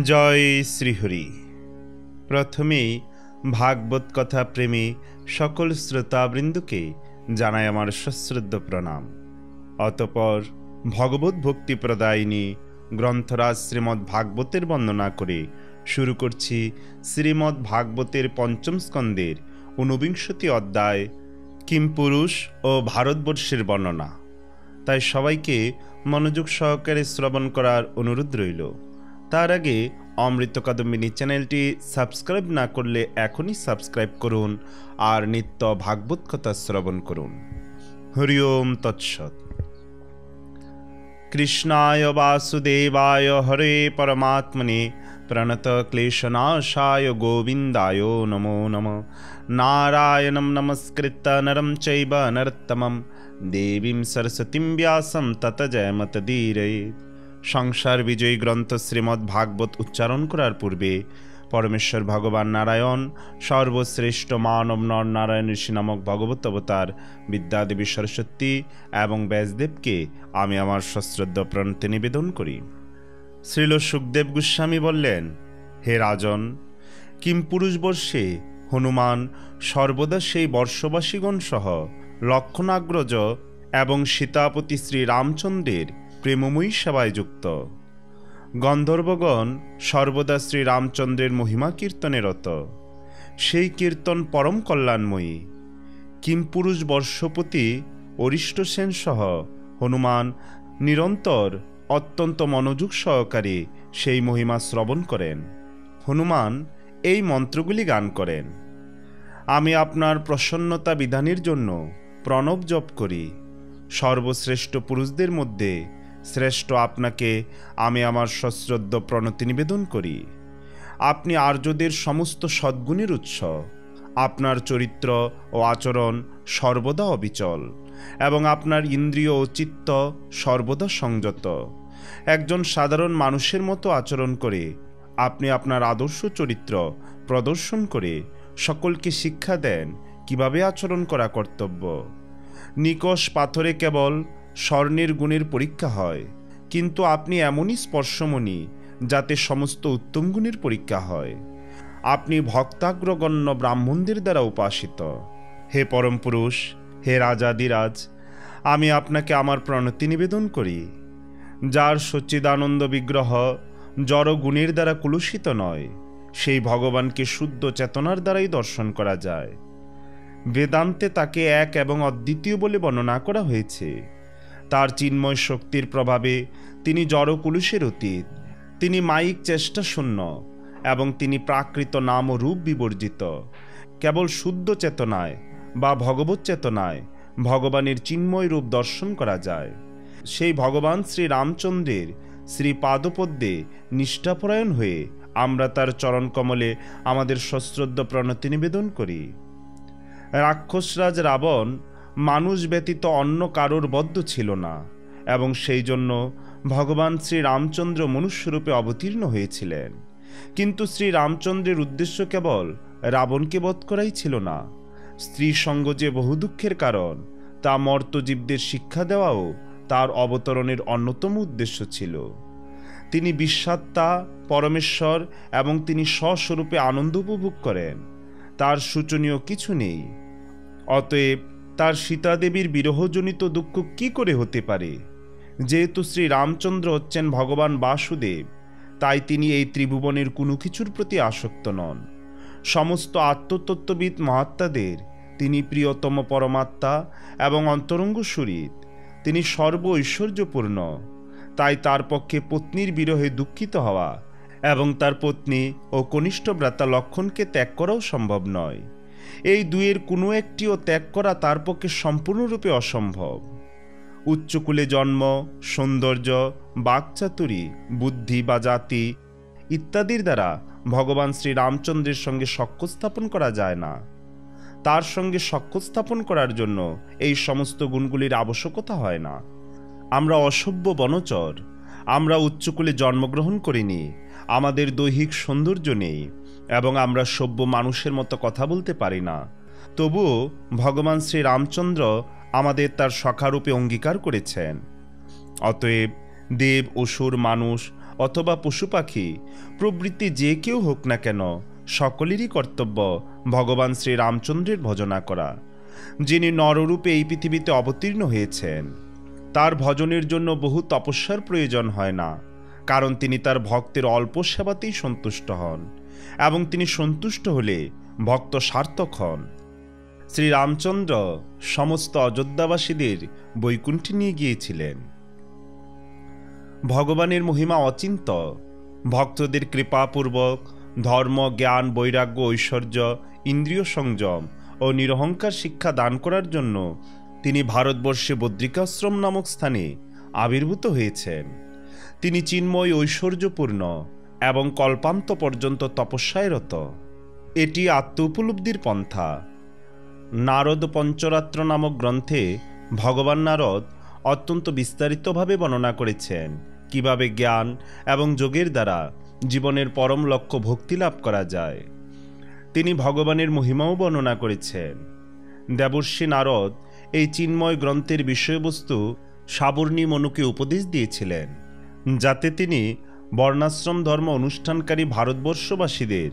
জয় শ্রীহরি। প্রথমেই ভাগবত কথা প্রেমী সকল শ্রোতাবৃন্দকে জানাই আমার সশ্রদ্ধ প্রণাম। অতঃপর ভগবত ভক্তি প্রদায়িনী গ্রন্থরাজ শ্রীমদ্ ভাগবতের বন্দনা করে শুরু করছি শ্রীমদ্ ভাগবতের পঞ্চম স্কন্দের 49 অধ্যায় কিমপুরুষ ও ভারতবর্ষের বর্ণনা। তাই সবাইকে মনোযোগ সহকারে শ্রবণ করার অনুরোধ রইল। তার আগে অমৃত কাদম্বিনী চ্যানেলটি সাবস্ক্রাইব না করলে এখনই সাবস্ক্রাইব করুন আর নিত্য ভাগবত কথা শ্রবণ করুন। হরি ওম তৎসৎ। কৃষ্ণায় বাসুদেবায় হরে পরমাত্মনে প্রণত ক্লেশনাশায় গোবিন্দায় নমো নমঃ। নারায়ণং নমস্কৃত্য নরং চৈব নরোত্তমং দেবীং সরস্বতীং ব্যাসং ততো জয়মুদীরয়েৎ। সংসার বিজয়ী গ্রন্থ শ্রীমদ্ ভাগবত উচ্চারণ করার পূর্বে পরমেশ্বর ভগবান নারায়ণ সর্বশ্রেষ্ঠ মানব নর নারায়ণ ঋষি নামক ভগবত অবতার বিদ্যাদেবী সরস্বতী এবং ব্যাসদেবকে আমি আমার সশ্রদ্ধ প্রণতি নিবেদন করি। শ্রীল সুখদেব গোস্বামী বললেন, হে রাজন, কিমপুরুষ বর্ষে হনুমান সর্বদা সেই বর্ষবাসীগণ সহ লক্ষণাগ্রজ এবং সীতাপতি শ্রী রামচন্দ্রের প্রেমময়ী সেবায় যুক্ত। গন্ধর্বগণ সর্বদা শ্রী রামচন্দ্রের মহিমা কীর্তনে রত। সেই কীর্তন পরম কল্যাণময়ী। কিমপুরুষ বর্ষপতি অরিষ্টসেন সহ হনুমান নিরন্তর অত্যন্ত মনোযোগ সহকারে সেই মহিমা শ্রবণ করেন। হনুমান এই মন্ত্রগুলি গান করেন। আমি আপনার প্রসন্নতা বিধানের জন্য প্রণব জপ করি। সর্বশ্রেষ্ঠ পুরুষদের মধ্যে শ্রেষ্ঠ আপনাকে আমি আমার সশ্রদ্ধ প্রণতি নিবেদন করি। আপনি আর্যদের সমস্ত সদ্গুণের উৎস। আপনার চরিত্র ও আচরণ সর্বদা অবিচল এবং আপনার ইন্দ্রিয় ও চিত্ত সর্বদা সংযত। একজন সাধারণ মানুষের মতো আচরণ করে আপনি আপনার আদর্শ চরিত্র প্রদর্শন করে সকলকে শিক্ষা দেন কিভাবে আচরণ করা কর্তব্য। নিকষ পাথরে কেবল স্বর্ণের গুণের পরীক্ষা হয়, কিন্তু আপনি এমনই স্পর্শমণি যাতে সমস্ত উত্তম গুণের পরীক্ষা হয়। আপনি ভক্তাগ্রগণ্য ব্রাহ্মণদের দ্বারা উপাসিত। হে পরম পুরুষ, হে রাজাদিরাজ, আমি আপনাকে আমার প্রণতি নিবেদন করি। যার সচ্চিদানন্দ বিগ্রহ জড় গুণের দ্বারা কলুষিত নয়, সেই ভগবানকে শুদ্ধ চেতনার দ্বারাই দর্শন করা যায়। বেদান্তে তাকে এক এবং অদ্বিতীয় বলে বর্ণনা করা হয়েছে। তার চিন্ময় শক্তির প্রভাবে তিনি জড় কুলুষের অতীত। তিনি মায়িক চেষ্টা শূন্য এবং তিনি প্রাকৃত নাম ও রূপ বিবর্জিত। কেবল শুদ্ধ চেতনায় বা ভগবত চেতনায় ভগবানের চিন্ময় রূপ দর্শন করা যায়। সেই ভগবান শ্রী রামচন্দ্রের শ্রী পাদপদ্মে নিষ্ঠাপরায়ণ হয়ে আমরা তার চরণকমলে আমাদের সশ্রদ্ধ প্রণতি নিবেদন করি। রাক্ষসরাজ রাবণ মানুষ ব্যতীত অন্য কারোর বদ্ধ ছিল না এবং সেই জন্য ভগবান শ্রী রামচন্দ্র মনুষ্যরূপে অবতীর্ণ হয়েছিলেন। কিন্তু শ্রী রামচন্দ্রের উদ্দেশ্য কেবল রাবণকে বধ করাই ছিল না। স্ত্রী সঙ্গ যে বহু দুঃখের কারণ, তা মর্ত্যজীবদের শিক্ষা দেওয়াও তার অবতরণের অন্যতম উদ্দেশ্য ছিল। তিনি বিশ্বাত্মা পরমেশ্বর এবং তিনি স্বস্বরূপে আনন্দ উপভোগ করেন। তার শোচনীয় কিছু নেই। অতএব তার সীতাদেবীর বিরহজনিত দুঃখ কি করে হতে পারে? যেহেতু শ্রী রামচন্দ্র হচ্ছেন ভগবান বাসুদেব, তাই তিনি এই ত্রিভুবনের কোনো কিছুর প্রতি আসক্ত নন। সমস্ত আত্মতত্ত্ববিদ মহাত্মাদের তিনি প্রিয়তম পরমাত্মা এবং অন্তরঙ্গ সুহৃদ। তিনি সর্ব ঐশ্বর্যপূর্ণ। তাই তার পক্ষে পত্নীর বিরহে দুঃখিত হওয়া এবং তার পত্নী ও কনিষ্ঠ ভ্রাতা লক্ষ্মণকে ত্যাগ করাও সম্ভব নয়। এই দুয়ের কোনো একটিও ত্যাগ করা তার পক্ষে সম্পূর্ণরূপে অসম্ভব। উচ্চকুলে জন্ম, সৌন্দর্য, বাকচাতুরী, বুদ্ধি বা জাতি ইত্যাদির দ্বারা ভগবান শ্রী রামচন্দ্রের সঙ্গে সাক্ষ্য স্থাপন করা যায় না। তার সঙ্গে সাক্ষ্য স্থাপন করার জন্য এই সমস্ত গুণগুলির আবশ্যকতা হয় না। আমরা অসভ্য বনচর। আমরা উচ্চকুলে জন্মগ্রহণ করিনি। আমাদের দৈহিক সৌন্দর্য নেই এবং আমরা সভ্য মানুষের মতো কথা বলতে পারি না। তবুও ভগবান শ্রী রামচন্দ্র আমাদের তার সখারূপে অঙ্গীকার করেছেন। অতএব দেব, অসুর, মানুষ অথবা পশু পাখি প্রভৃতি যে কেউ হোক না কেন, সকলেরই কর্তব্য ভগবান শ্রী রামচন্দ্রের ভজনা করা। যিনি নররূপে এই পৃথিবীতে অবতীর্ণ হয়েছেন, তার ভজনের জন্য বহু তপস্যার প্রয়োজন হয় না, কারণ তিনি তার ভক্তের অল্প সেবাতেই সন্তুষ্ট হন, এবং তিনি সন্তুষ্ট হলে ভক্ত সার্থক হন। শ্রীরামচন্দ্র সমস্ত অযোধ্যাবাসীদের বৈকুণ্ঠে নিয়ে গিয়েছিলেন। ভগবানের মহিমা অচিন্ত। ভক্তদের কৃপাপূর্বক ধর্ম, জ্ঞান, বৈরাগ্য, ঐশ্বর্য, ইন্দ্রিয় সংযম ও নিরহংকার শিক্ষা দান করার জন্য তিনি ভারতবর্ষে বদ্রিকাশ্রম নামক স্থানে আবির্ভূত হয়েছেন। তিনি চিন্ময়, ঐশ্বর্যপূর্ণ এবং কল্পান্ত পর্যন্ত তপস্যায় রত। এটি আত্ম উপলব্ধির পন্থা। নারদ পঞ্চরাত্র নামক গ্রন্থে ভগবান নারদ অত্যন্ত বিস্তারিতভাবে বর্ণনা করেছেন কিভাবে জ্ঞান এবং যোগের দ্বারা জীবনের পরম লক্ষ্য ভক্তি লাভ করা যায়। তিনি ভগবানের মহিমাও বর্ণনা করেছেন। দেবর্ষি নারদ এই চিন্ময় গ্রন্থের বিষয়বস্তু সাবর্ণী মনুকে উপদেশ দিয়েছিলেন, যাতে তিনি বর্ণাশ্রম ধর্ম অনুষ্ঠানকারী ভারতবর্ষবাসীদের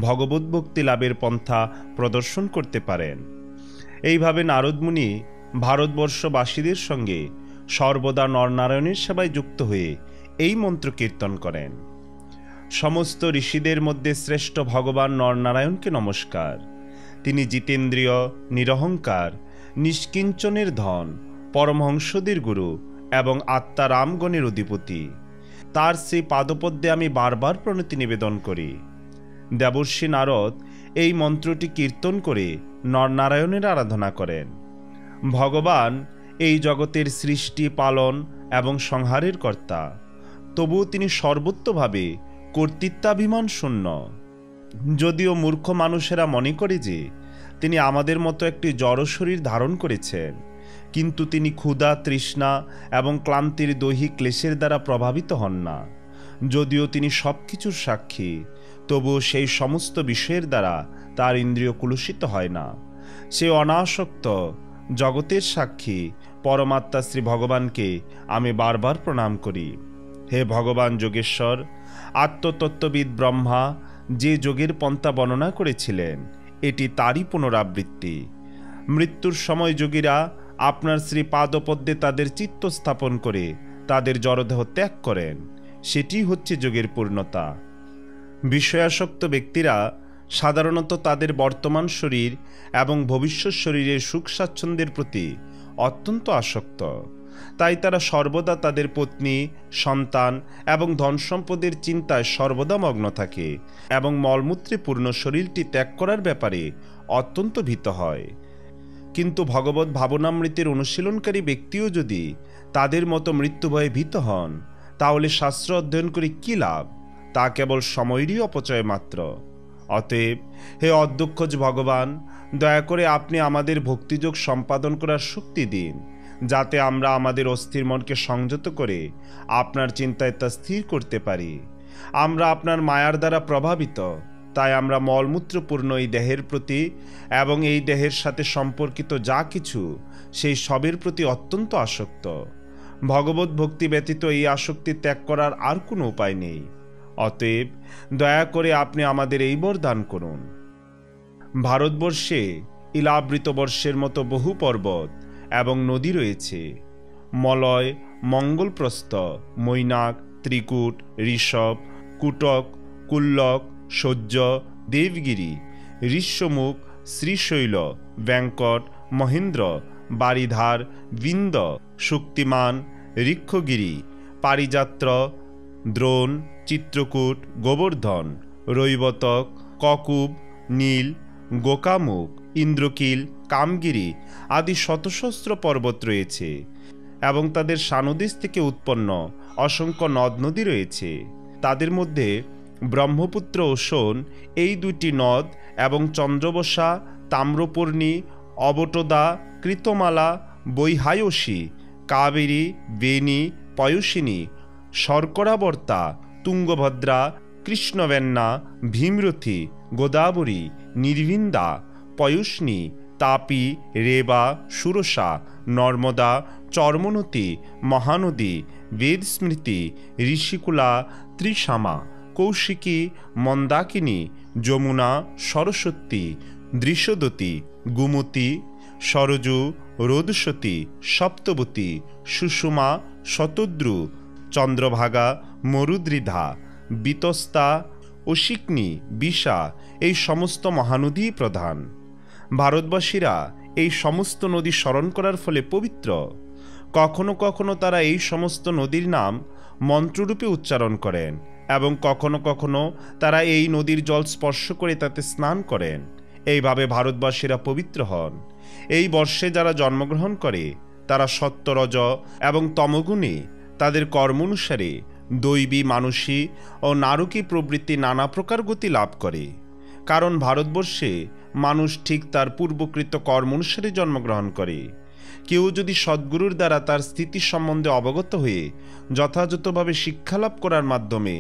ভগবত ভক্তি লাভের পন্থা প্রদর্শন করতে পারেন। এইভাবে নারদমুনি ভারতবর্ষবাসীদের সঙ্গে সর্বদা নরনারায়ণের সেবায় যুক্ত হয়ে এই মন্ত্র কীর্তন করেন। সমস্ত ঋষিদের মধ্যে শ্রেষ্ঠ ভগবান নরনারায়ণকে নমস্কার। তিনি জিতেন্দ্রিয়, নিরহংকার, নিষ্কিঞ্চনের ধন, পরমহংসদের গুরু এবং আত্মা রামগণের অধিপতি। তার সেই পাদপদ্মে আমি বারবার প্রণতি নিবেদন করি। দেবর্ষি নারদ এই মন্ত্রটি কীর্তন করে নরনারায়ণের আরাধনা করেন। ভগবান এই জগতের সৃষ্টি, পালন এবং সংহারের কর্তা, তবুও তিনি সর্বত্রভাবে কর্তৃত্বাভিমান শূন্য। যদিও মূর্খ মানুষেরা মনে করে যে তিনি আমাদের মতো একটি জড় শরীর ধারণ করেছেন, কিন্তু তিনি ক্ষুধা, তৃষ্ণা এবং ক্লান্তির দৈহিক ক্লেশের দ্বারা প্রভাবিত হন না। যদিও তিনি সব কিছুর সাক্ষী, তবুও সেই সমস্ত বিষয়ের দ্বারা তার ইন্দ্রিয় কুলুষিত হয় না। সে অনাসক্ত জগতের সাক্ষী পরমাত্মা শ্রী ভগবানকে আমি বারবার প্রণাম করি। হে ভগবান যোগেশ্বর, আত্মতত্ত্ববিদ ব্রহ্মা যে যোগের পন্থা বর্ণনা করেছিলেন, এটি তারই পুনরাবৃত্তি। মৃত্যুর সময় যোগীরা আপনার শ্রী পাদপদ্মে তাদের চিত্ত স্থাপন করে তাদের জড়দেহ ত্যাগ করেন। সেটি হচ্ছে যোগের পূর্ণতা। বিষয়াসক্ত ব্যক্তিরা সাধারণত তাদের বর্তমান শরীর এবং ভবিষ্যৎ শরীরের সুখ স্বাচ্ছন্দ্যের প্রতি অত্যন্ত আসক্ত। তাই তারা সর্বদা তাদের পত্নী, সন্তান এবং ধন সম্পদের চিন্তায় সর্বদা মগ্ন থাকে এবং মলমূত্রে পূর্ণ শরীরটি ত্যাগ করার ব্যাপারে অত্যন্ত ভীত হয়। কিন্তু ভগবত ভাবনামৃতের অনুশীলনকারী ব্যক্তিও যদি তাদের মতো মৃত্যু ভয়ে ভীত হন, তাহলে শাস্ত্র অধ্যয়ন করে কী লাভ? তা কেবল সময়েরই অপচয় মাত্র। অতএব হে অধ্যক্ষজ ভগবান, দয়া করে আপনি আমাদের ভক্তিযোগ সম্পাদন করার শক্তি দিন, যাতে আমরা আমাদের অস্থির মনকে সংযত করে আপনার চিন্তায় তা স্থির করতে পারি। আমরা আপনার মায়ার দ্বারা প্রভাবিত, তাই আমরা মলমূত্রপূর্ণ এই দেহের প্রতি এবং এই দেহের সাথে সম্পর্কিত যা কিছু, সেই সবের প্রতি অত্যন্ত আসক্ত। ভগবত ভক্তি ব্যতীত এই আসক্তি ত্যাগ করার আর কোনো উপায় নেই। অতএব দয়া করে আপনি আমাদের এই বর দান করুন। ভারতবর্ষে ইলাবৃত বর্ষের মতো বহু পর্বত এবং নদী রয়েছে। মলয়, মঙ্গলপ্রস্থ, মৈনাক, ত্রিকূট, ঋষভ, কুটক, কুল্লক, সহ্য, দেবগিরি, ঋষ্যমুখ, শ্রীশৈল, ব্যাঙ্কট, মহেন্দ্র, বারিধার, বিন্দ, শক্তিমান, ঋক্ষগিরি, পারিযাত্র, দ্রোণ, চিত্রকূট, গোবর্ধন, রৈবতক, ককুব, নীল, গোকামুখ, ইন্দ্রকিল, কামগিরি আদি শতসহস্র পর্বত রয়েছে এবং তাদের সানুদেশ থেকে উৎপন্ন অসংখ্য নদ নদী রয়েছে। তাদের মধ্যে ব্রহ্মপুত্র ও সোন এই দুইটি নদ এবং চন্দ্রবসা, তাম্রপর্ণী, অবটোদা, কৃতমালা, বৈহায়সী, কাবেরী, বেণী, পয়সিনী, শর্করাবর্তা, তুঙ্গভদ্রা, কৃষ্ণবেন্না, ভীমরথী, গোদাবরী, নির্বিন্দা, পয়ুষ্ণী, তাপী, রেবা, সুরসা, নর্মদা, চর্মনতী, মহানদী, বেদস্মৃতি, ঋষিকুলা, ত্রিশামা, কৌশিকী, মন্দাকিনী, যমুনা, সরস্বতী, দৃশদতী, গুমতী, সরজু, রোদসতী, সপ্তবতী, সুষুমা, শতদ্রু, চন্দ্রভাগা, মরুদ্রিধা, বিতস্তা, অশিকনী, বিশা, এই সমস্ত মহানদী প্রধান। ভারতবাসীরা এই সমস্ত নদী স্মরণ করার ফলে পবিত্র। কখনো কখনো তারা এই সমস্ত নদীর নাম মন্ত্ররূপে উচ্চারণ করেন এবং কখনো কখনো তারা এই নদীর জল স্পর্শ করে তাতে স্নান করেন। এইভাবে ভারতবাসীরা পবিত্র হন। এই বর্ষে যারা জন্মগ্রহণ করে তারা সত্য, রজ এবং তমগুণে তাদের কর্ম অনুসারে দৈবী, মানসী ও নারকী প্রবৃত্তি নানা প্রকার গতি লাভ করে। কারণ ভারতবর্ষে মানুষ ঠিক তার পূর্বকৃত কর্ম অনুসারে জন্মগ্রহণ করে। কেউ যদি সদ্গুরুর দ্বারা তার স্থিতি সম্বন্ধে অবগত হয়ে যথাযথভাবে শিক্ষালাভ করার মাধ্যমে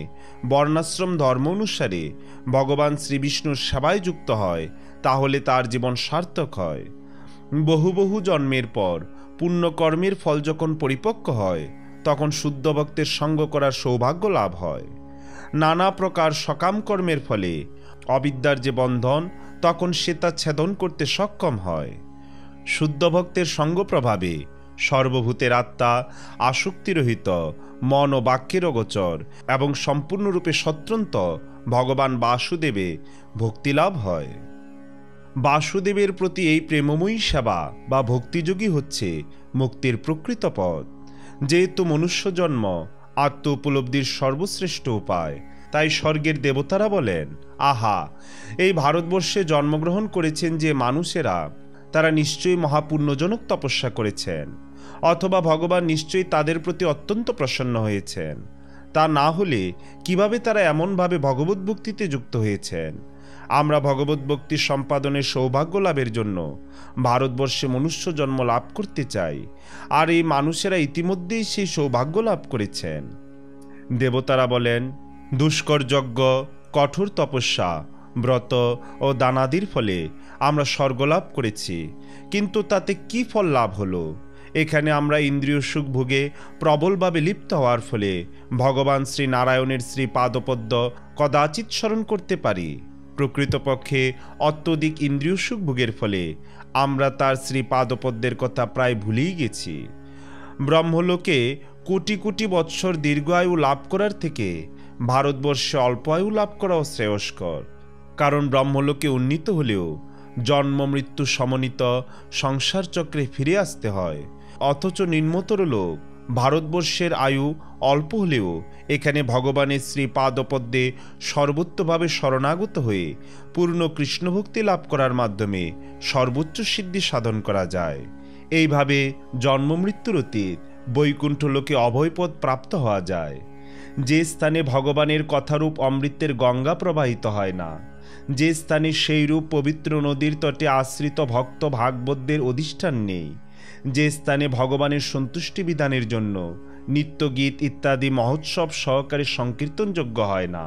বর্ণাশ্রম ধর্ম অনুসারে ভগবান শ্রীবিষ্ণুর সেবায় যুক্ত হয়, তাহলে তার জীবন সার্থক হয়। বহু বহু জন্মের পর পুণ্যকর্মের ফল যখন পরিপক্ক হয়, তখন শুদ্ধ ভক্তের সঙ্গ করার সৌভাগ্য লাভ হয়। নানা প্রকার সকাম কর্মের ফলে অবিদ্যার যে বন্ধন, তখন সে তা ছেদন করতে সক্ষম হয়। শুদ্ধ ভক্তের সঙ্গ প্রভাবে সর্বভূতের আত্মা আসক্তিরহিত, মন ও বাক্যের অগোচর এবং সম্পূর্ণরূপে স্বতন্ত্র ভগবান বাসুদেবে ভক্তিলাভ হয়। বাসুদেবের প্রতি এই প্রেমময়ী সেবা বা ভক্তিযোগী হচ্ছে মুক্তির প্রকৃত পথ। যেহেতু মনুষ্য জন্ম আত্ম উপলব্ধির সর্বশ্রেষ্ঠ উপায়, তাই স্বর্গের দেবতারা বলেন, আহা, এই ভারতবর্ষে জন্মগ্রহণ করেছেন যে মানুষেরা, তারা নিশ্চয়ই মহাপুণ্যজনক তপস্যা করেছেন, অথবা ভগবান নিশ্চয়ই তাদের প্রতি অত্যন্ত প্রসন্ন হয়েছেন। তা না হলে কিভাবে তারা এমনভাবে ভগবত ভক্তিতে যুক্ত হয়েছেন? আমরা ভগবত ভক্তি সম্পাদনের সৌভাগ্য লাভের জন্য ভারতবর্ষে মনুষ্য জন্ম লাভ করতে চাই, আর এই মানুষেরা ইতিমধ্যেই সেই সৌভাগ্য লাভ করেছেন। দেবতারা বলেন, দুষ্কর যজ্ঞ, কঠোর তপস্যা, ব্রত ও দানাদির ফলে আমরা স্বর্গলাভ করেছি, কিন্তু তাতে কি ফল লাভ হলো? এখানে আমরা ইন্দ্রিয় সুখ ভোগে প্রবলভাবে লিপ্ত হওয়ার ফলে ভগবান শ্রী নারায়ণের শ্রী পাদপদ্ম কদাচিৎ স্মরণ করতে পারি। প্রকৃতপক্ষে অত্যধিক ইন্দ্রিয় সুখ ভোগের ফলে আমরা তার শ্রী পাদপদ্মের কথা প্রায় ভুলেই গেছি। ব্রহ্মলোকে কোটি কোটি বৎসর দীর্ঘ আয়ু লাভ করার থেকে ভারতবর্ষে অল্প আয়ু লাভ করাও শ্রেয়স্কর। কারণ ব্রহ্মলোকে উন্নীত হলেও জন্ম মৃত্যু সমন্বিত সংসার চক্রে ফিরে আসতে হয়, অথচ নিম্নতর লোক ভারতবর্ষের আয়ু অল্প হলেও এখানে ভগবানের শ্রী পাদপদ্মে সর্বোত্তভাবে শরণাগত হয়ে পূর্ণ কৃষ্ণভক্তি লাভ করার মাধ্যমে সর্বোচ্চ সিদ্ধি সাধন করা যায়। এইভাবে জন্ম মৃত্যুর অতীত বৈকুণ্ঠ লোকে অভয়পদ প্রাপ্ত হওয়া যায়। যে স্থানে ভগবানের কথারূপ অমৃতের গঙ্গা প্রবাহিত হয় না, যে স্থানে সেইরূপ পবিত্র নদীর তটে আশ্রিত ভক্ত ভাগবতদের অধিষ্ঠান নেই, যে স্থানে ভগবানের সন্তুষ্টি বিধানের জন্য নিত্যগীত ইত্যাদি মহোৎসব সহকারে সংকীর্তনযোগ্য হয় না,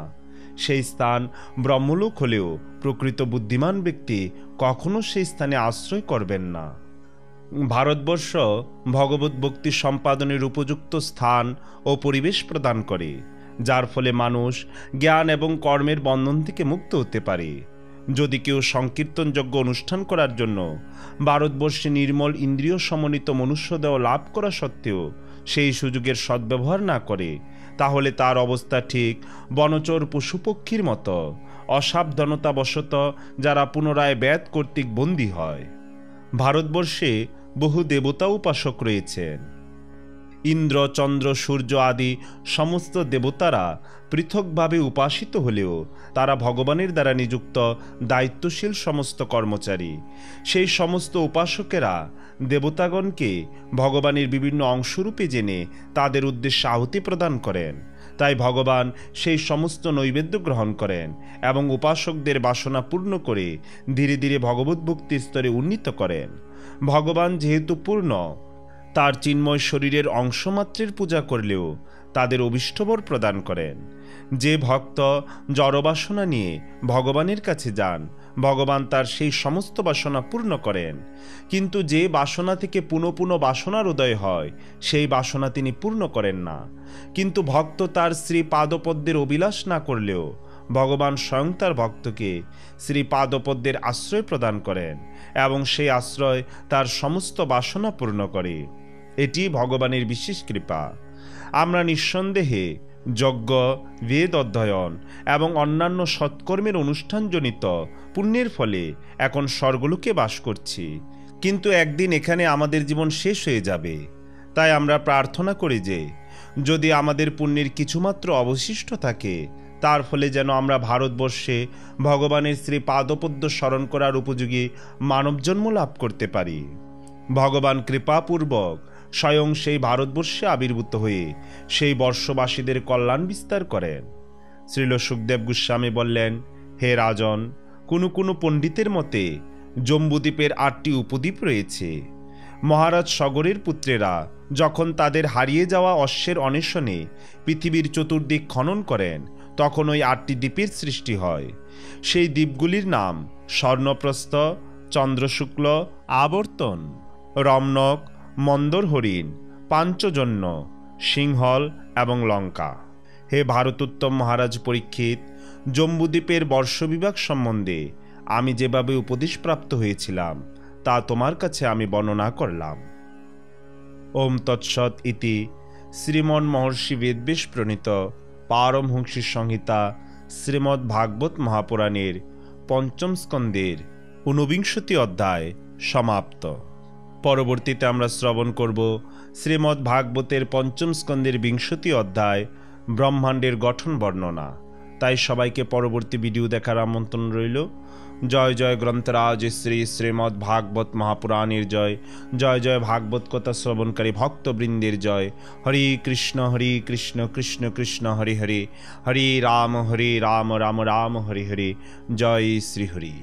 সেই স্থান ব্রহ্মলোক হলেও প্রকৃত বুদ্ধিমান ব্যক্তি কখনো সেই স্থানে আশ্রয় করবেন না। ভারতবর্ষ ভগবত ভক্তি সম্পাদনের উপযুক্ত স্থান ও পরিবেশ প্রদান করে, যার ফলে মানুষ জ্ঞান এবং কর্মের বন্ধন থেকে মুক্ত হতে পারে। যদি কেউ সংকীর্তনযোগ্য অনুষ্ঠান করার জন্য ভারতবর্ষে নির্মল ইন্দ্রিয় সমন্বিত মনুষ্যদেহ লাভ করা সত্ত্বেও সেই সুযোগের সদ্ব্যবহার না করে, তাহলে তার অবস্থা ঠিক বনচর পশুপক্ষীর মতো, অসাবধানতাবশত যারা পুনরায় ব্যাধ কর্তৃক বন্দী হয়। ভারতবর্ষে বহু দেবতা উপাসক রয়েছেন। ইন্দ্র, চন্দ্র, সূর্য আদি সমস্ত দেবতারা পৃথকভাবে উপাসিত হলেও তারা ভগবানের দ্বারা নিযুক্ত দায়িত্বশীল সমস্ত কর্মচারী। সেই সমস্ত উপাসকেরা দেবতাগণকে ভগবানের বিভিন্ন অংশরূপে জেনে তাদের উদ্দেশ্যে আহুতি প্রদান করেন। তাই ভগবান সেই সমস্ত নৈবেদ্য গ্রহণ করেন এবং উপাসকদের বাসনা পূর্ণ করে ধীরে ধীরে ভগবত ভক্তির স্তরে উন্নীত করেন। ভগবান যেহেতু পূর্ণ, তার চিন্ময় শরীরের অংশমাত্রের পূজা করলেও তাদের অভীষ্টবর প্রদান করেন। যে ভক্ত জড়বাসনা নিয়ে ভগবানের কাছে যান, ভগবান তার সেই সমস্ত বাসনা পূর্ণ করেন, কিন্তু যে বাসনা থেকে পুনঃ পুনঃ বাসনার উদয় হয় সেই বাসনা তিনি পূর্ণ করেন না। কিন্তু ভক্ত তার শ্রী পাদপদ্মের অভিলাষ না করলেও ভগবান স্বয়ং তার ভক্তকে শ্রী পাদপদ্মের আশ্রয় প্রদান করেন এবং সেই আশ্রয় তার সমস্ত বাসনা পূর্ণ করে। এটি ভগবানের বিশেষ কৃপা। আমরা নিঃসন্দেহে যজ্ঞ, বেদ অধ্যয়ন এবং অন্যান্য সৎকর্মের অনুষ্ঠানজনিত পুণ্যের ফলে এখন স্বর্গলোকে বাস করছি, কিন্তু একদিন এখানে আমাদের জীবন শেষ হয়ে যাবে। তাই আমরা প্রার্থনা করি যে যদি আমাদের পুণ্যের কিছুমাত্র অবশিষ্ট থাকে, তার ফলে যেন আমরা ভারতবর্ষে ভগবানের শ্রী পাদপদ্ম স্মরণ করার উপযোগী মানবজন্ম লাভ করতে পারি। ভগবান কৃপাপূর্বক স্বয়ং সেই ভারতবর্ষে আবির্ভূত হয়ে সেই বর্ষবাসীদের কল্যাণ বিস্তার করেন। শ্রীল সুখদেব গোস্বামী বললেন, হে রাজন, কোনো পণ্ডিতের মতে জম্বুদ্বীপের 8টি উপদ্বীপ রয়েছে। মহারাজ সগরের পুত্রেরা যখন তাদের হারিয়ে যাওয়া অশ্বের অন্বেষণে পৃথিবীর চতুর্দিক খনন করেন, তখন ওই 8টি দ্বীপের সৃষ্টি হয়। সেই দ্বীপগুলির নাম স্বর্ণপ্রস্থ, চন্দ্রশুক্ল, আবর্তন, রমনক, মন্দর হরিণ, পাঞ্চজন্য, সিংহল এবং লঙ্কা। হে ভারতোত্তম মহারাজ পরীক্ষিত, জম্বুদ্বীপের বর্ষবিভাগ সম্বন্ধে আমি যেভাবে উপদেশ প্রাপ্ত হয়েছিলাম তা তোমার কাছে আমি বর্ণনা করলাম। ওম তৎসৎ ইতি শ্রীমন মহর্ষি বেদবেশ প্রণীত পারমহংসী সংহিতা শ্রীমদ্ ভাগবত মহাপুরাণের 5ম স্কন্ধের 49 অধ্যায় সমাপ্ত। পরবর্তীতে আমরা শ্রবণ করব শ্রীমদ্ ভাগবতের 5ম স্কন্ধের 20 অধ্যায় ব্রহ্মাণ্ডের গঠন বর্ণনা। তাই সবাইকে পরবর্তী ভিডিও দেখার আমন্ত্রণ রইল। জয় জয় গ্রন্থরাজ শ্রী শ্রীমদ্ ভাগবত মহাপুরাণের জয়। জয় জয় ভাগবত কথা শ্রবণকারী ভক্তবৃন্দের জয়। হরে কৃষ্ণ কৃষ্ণ কৃষ্ণ হরে হরে, হরে রাম রাম রাম হরে হরে। জয় শ্রী হরি।